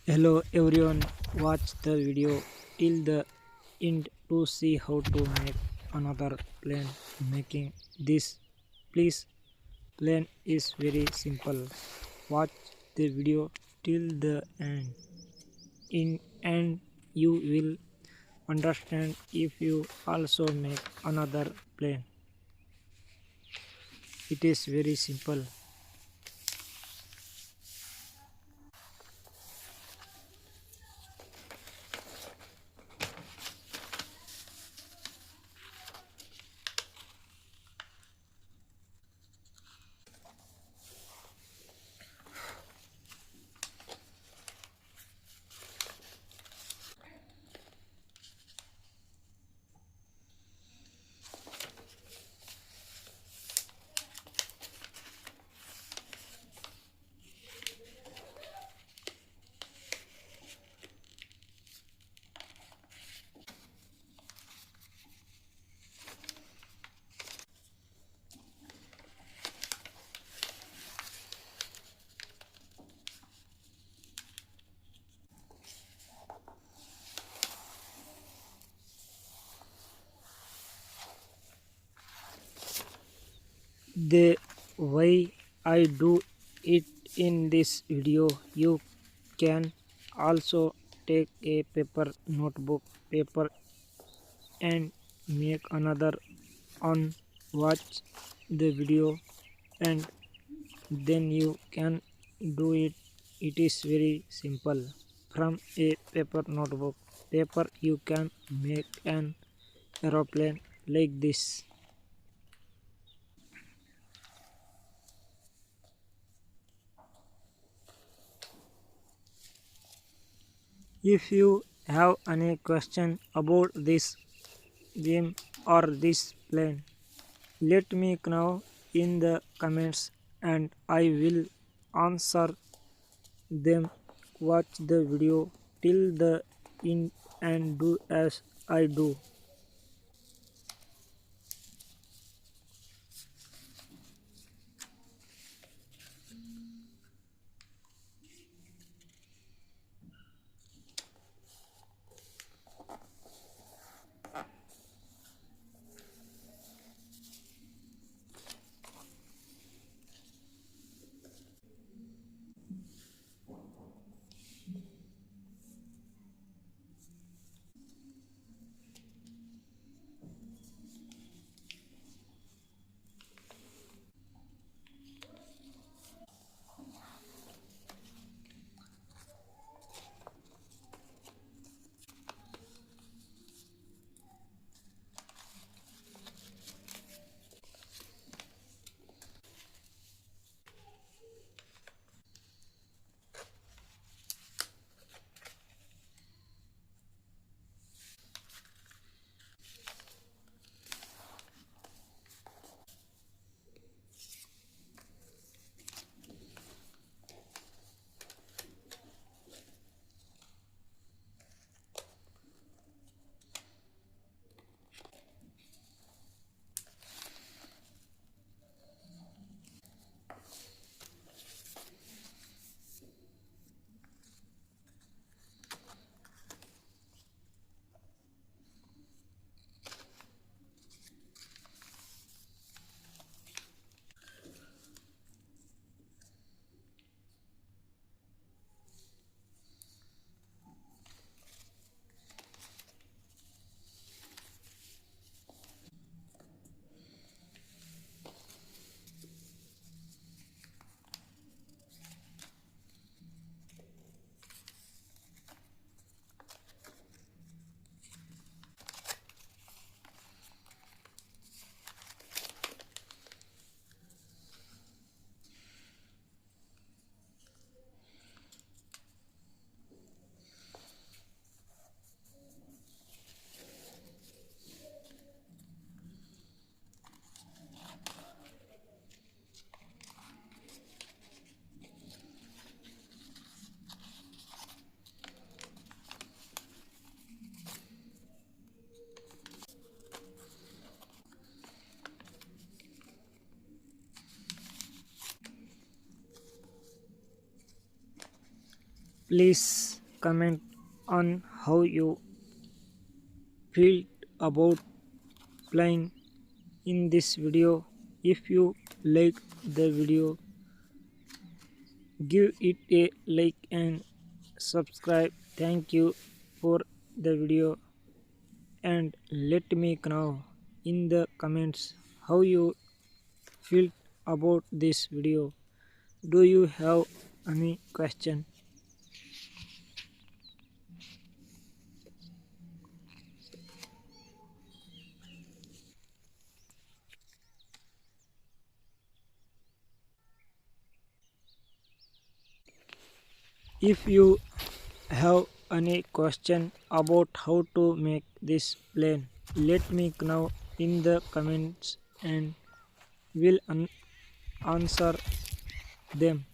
Hello everyone, watch the video till the end to see how to make another plane. Making this please plane is very simple. Watch the video till the end. In and you will understand if you also make another plane. It is very simple. The way I do it in this video, you can also take a paper notebook paper and make another on. Watch the video and then you can do it. It is very simple. From a paper notebook paper you can make an aeroplane like this. If you have any question about this game or this plane, let me know in the comments and I will answer them. Watch the video till the end and do as I do. Please comment on how you feel about playing in this video. If you like the video, give it a like and subscribe. Thank you for the video, and let me know in the comments how you feel about this video. Do you have any question? If you have any question about how to make this plane, let me know in the comments and will answer them.